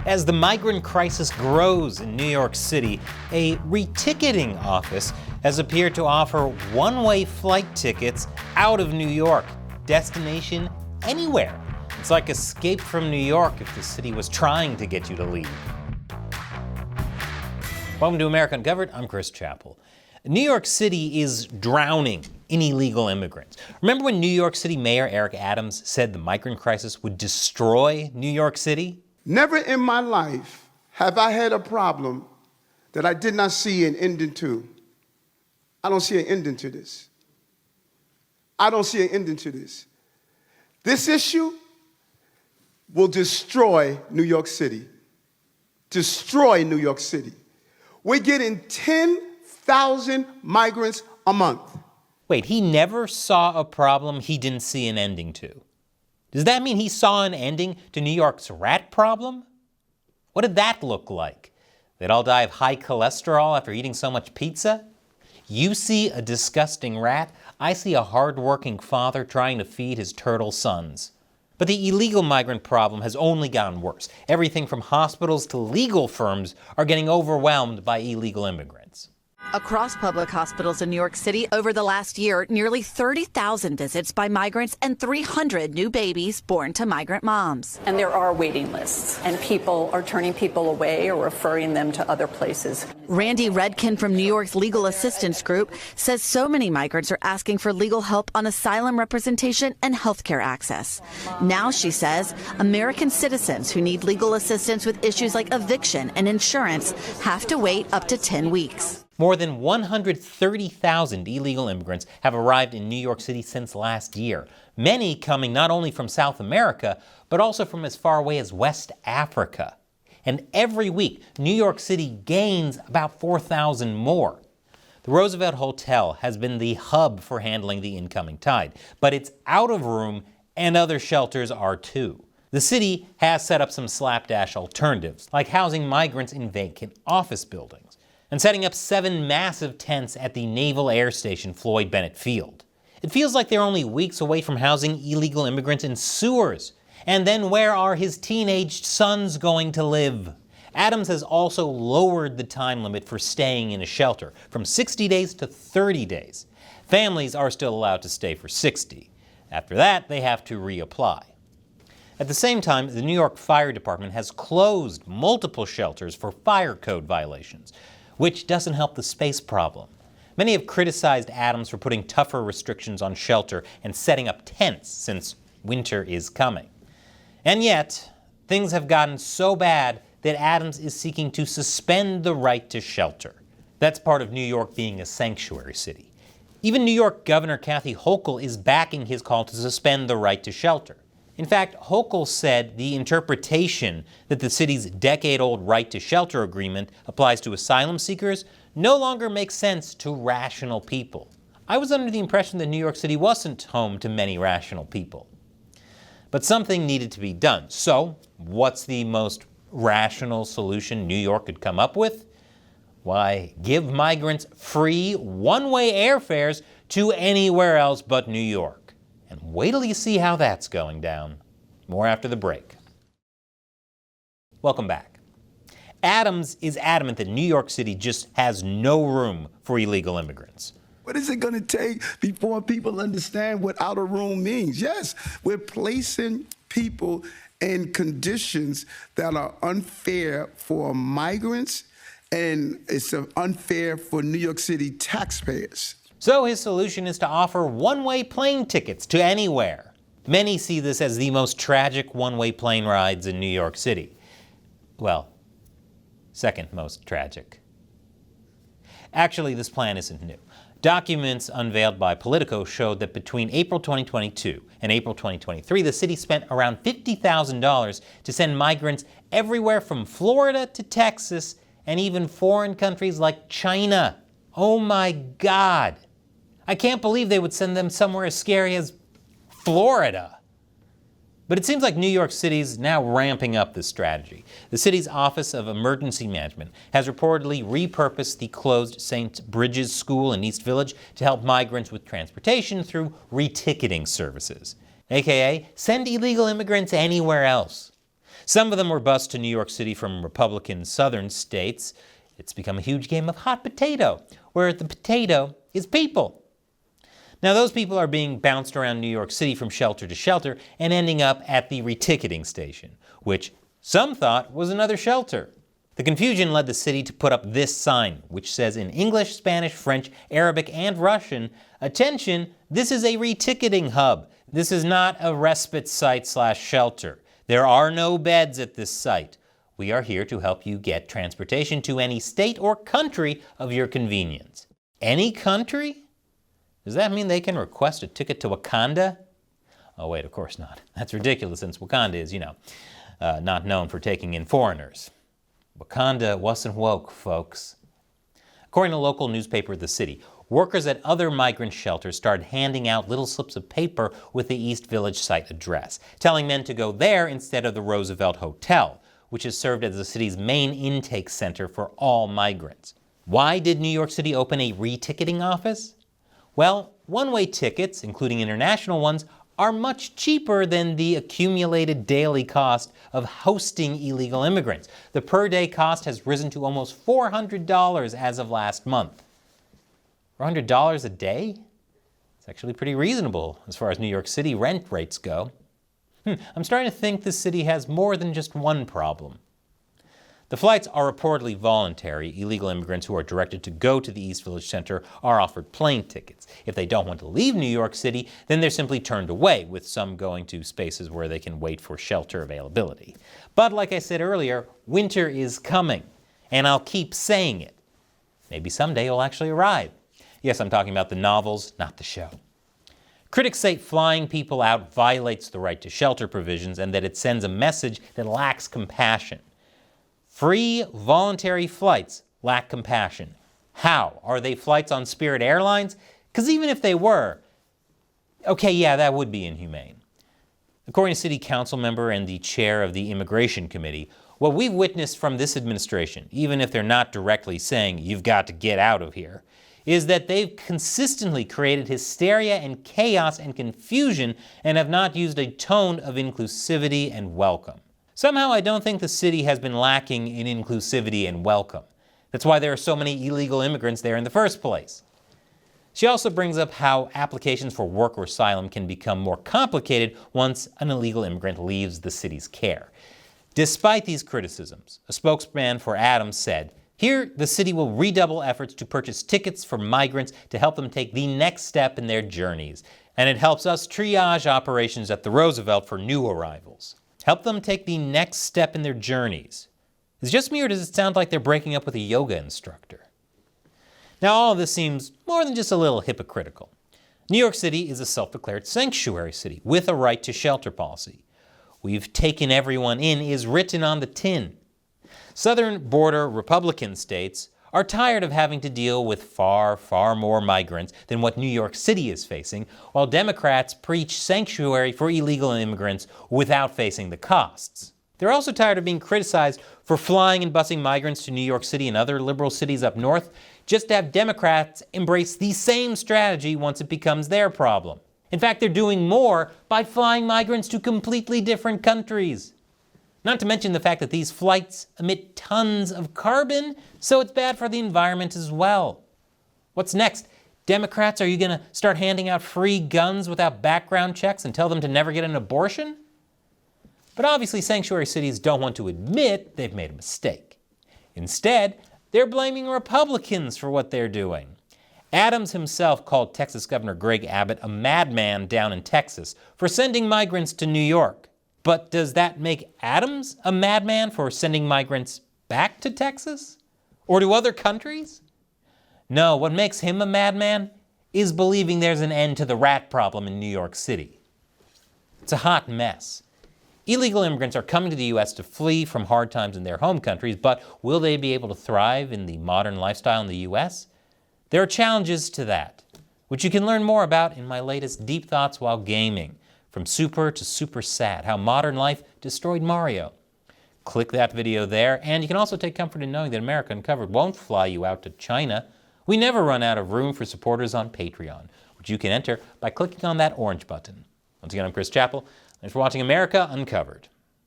As the migrant crisis grows in New York City, a reticketing office has appeared to offer one-way flight tickets out of New York, destination anywhere. It's like Escape from New York if the city was trying to get you to leave. Welcome to America Uncovered. I'm Chris Chappell. New York City is drowning in illegal immigrants. Remember when New York City Mayor Eric Adams said the migrant crisis would destroy New York City? Never in my life have I had a problem that I did not see an ending to. I don't see an ending to this. I don't see an ending to this. This issue will destroy New York City. Destroy New York City. We're getting 10,000 migrants a month. Wait, he never saw a problem he didn't see an ending to. Does that mean he saw an ending to New York's rat problem? What did that look like? They'd all die of high cholesterol after eating so much pizza? You see a disgusting rat, I see a hard-working father trying to feed his turtle sons. But the illegal migrant problem has only gotten worse. Everything from hospitals to legal firms are getting overwhelmed by illegal immigrants. Across public hospitals in New York City over the last year, nearly 30,000 visits by migrants and 300 new babies born to migrant moms. And there are waiting lists, and people are turning people away or referring them to other places. Randy Redkin from New York's Legal Assistance Group says so many migrants are asking for legal help on asylum representation and health care access. Now, she says, American citizens who need legal assistance with issues like eviction and insurance have to wait up to 10 weeks. More than 130,000 illegal immigrants have arrived in New York City since last year, many coming not only from South America, but also from as far away as West Africa. And every week, New York City gains about 4,000 more. The Roosevelt Hotel has been the hub for handling the incoming tide, but it's out of room and other shelters are too. The city has set up some slapdash alternatives, like housing migrants in vacant office buildings, and setting up 7 massive tents at the Naval Air Station Floyd Bennett Field. It feels like they're only weeks away from housing illegal immigrants in sewers. And then where are his teenage sons going to live? Adams has also lowered the time limit for staying in a shelter from 60 days to 30 days. Families are still allowed to stay for 60. After that, they have to reapply. At the same time, the New York Fire Department has closed multiple shelters for fire code violations, which doesn't help the space problem. Many have criticized Adams for putting tougher restrictions on shelter and setting up tents since winter is coming. And yet, things have gotten so bad that Adams is seeking to suspend the right to shelter. That's part of New York being a sanctuary city. Even New York Governor Kathy Hochul is backing his call to suspend the right to shelter. In fact, Hochul said the interpretation that the city's decade-old right to shelter agreement applies to asylum seekers no longer makes sense to rational people. I was under the impression that New York City wasn't home to many rational people. But something needed to be done. So, what's the most rational solution New York could come up with? Why, give migrants free one-way airfares to anywhere else but New York. And wait till you see how that's going down. More after the break. Welcome back. Adams is adamant that New York City just has no room for illegal immigrants. What is it going to take before people understand what out of room means? Yes, we're placing people in conditions that are unfair for migrants, and it's unfair for New York City taxpayers. So his solution is to offer one-way plane tickets to anywhere. Many see this as the most tragic one-way plane rides in New York City. Well, second most tragic. Actually, this plan isn't new. Documents unveiled by Politico showed that between April 2022 and April 2023, the city spent around $50,000 to send migrants everywhere from Florida to Texas and even foreign countries like China. Oh my God! I can't believe they would send them somewhere as scary as Florida. But it seems like New York City's now ramping up this strategy. The city's Office of Emergency Management has reportedly repurposed the closed St. Bridges School in East Village to help migrants with transportation through reticketing services, aka send illegal immigrants anywhere else. Some of them were bused to New York City from Republican southern states. It's become a huge game of hot potato, where the potato is people. Now, those people are being bounced around New York City from shelter to shelter and ending up at the reticketing station, which some thought was another shelter. The confusion led the city to put up this sign, which says in English, Spanish, French, Arabic, and Russian, "Attention, this is a reticketing hub. This is not a respite site/shelter. There are no beds at this site. We are here to help you get transportation to any state or country of your convenience." Any country? Does that mean they can request a ticket to Wakanda? Oh wait, of course not. That's ridiculous since Wakanda is, not known for taking in foreigners. Wakanda wasn't woke, folks. According to local newspaper The City, workers at other migrant shelters started handing out little slips of paper with the East Village site address, telling men to go there instead of the Roosevelt Hotel, which has served as the city's main intake center for all migrants. Why did New York City open a reticketing office? Well, one-way tickets, including international ones, are much cheaper than the accumulated daily cost of hosting illegal immigrants. The per-day cost has risen to almost $400 as of last month. $400 a day? It's actually pretty reasonable as far as New York City rent rates go. I'm starting to think this city has more than just one problem. The flights are reportedly voluntary. Illegal immigrants who are directed to go to the East Village Center are offered plane tickets. If they don't want to leave New York City, then they're simply turned away, with some going to spaces where they can wait for shelter availability. But like I said earlier, winter is coming, and I'll keep saying it. Maybe someday it'll actually arrive. Yes, I'm talking about the novels, not the show. Critics say flying people out violates the right to shelter provisions and that it sends a message that lacks compassion. Free, voluntary flights lack compassion. How? Are they flights on Spirit Airlines? Because even if they were, okay, yeah, that would be inhumane. According to City Council member and the chair of the Immigration Committee, what we've witnessed from this administration, even if they're not directly saying, "You've got to get out of here," is that they've consistently created hysteria and chaos and confusion and have not used a tone of inclusivity and welcome. Somehow I don't think the city has been lacking in inclusivity and welcome. That's why there are so many illegal immigrants there in the first place. She also brings up how applications for work or asylum can become more complicated once an illegal immigrant leaves the city's care. Despite these criticisms, a spokesman for Adams said, "Here, the city will redouble efforts to purchase tickets for migrants to help them take the next step in their journeys, and it helps us triage operations at the Roosevelt for new arrivals." Help them take the next step in their journeys. Is it just me, or does it sound like they're breaking up with a yoga instructor? Now, all of this seems more than just a little hypocritical. New York City is a self-declared sanctuary city with a right to shelter policy. "We've taken everyone in" is written on the tin. Southern border Republican states are tired of having to deal with far, far more migrants than what New York City is facing, while Democrats preach sanctuary for illegal immigrants without facing the costs. They're also tired of being criticized for flying and busing migrants to New York City and other liberal cities up north, just to have Democrats embrace the same strategy once it becomes their problem. In fact, they're doing more by flying migrants to completely different countries. Not to mention the fact that these flights emit tons of carbon, so it's bad for the environment as well. What's next? Democrats, are you going to start handing out free guns without background checks and tell them to never get an abortion? But obviously, sanctuary cities don't want to admit they've made a mistake. Instead, they're blaming Republicans for what they're doing. Adams himself called Texas Governor Greg Abbott a madman down in Texas for sending migrants to New York. But does that make Adams a madman for sending migrants back to Texas? Or to other countries? No, what makes him a madman is believing there's an end to the rat problem in New York City. It's a hot mess. Illegal immigrants are coming to the U.S. to flee from hard times in their home countries, but will they be able to thrive in the modern lifestyle in the U.S.? There are challenges to that, which you can learn more about in my latest Deep Thoughts While Gaming, From Super to Super Sad, How Modern Life Destroyed Mario. Click that video there, and you can also take comfort in knowing that America Uncovered won't fly you out to China. We never run out of room for supporters on Patreon, which you can enter by clicking on that orange button. Once again, I'm Chris Chappell. Thanks for watching America Uncovered.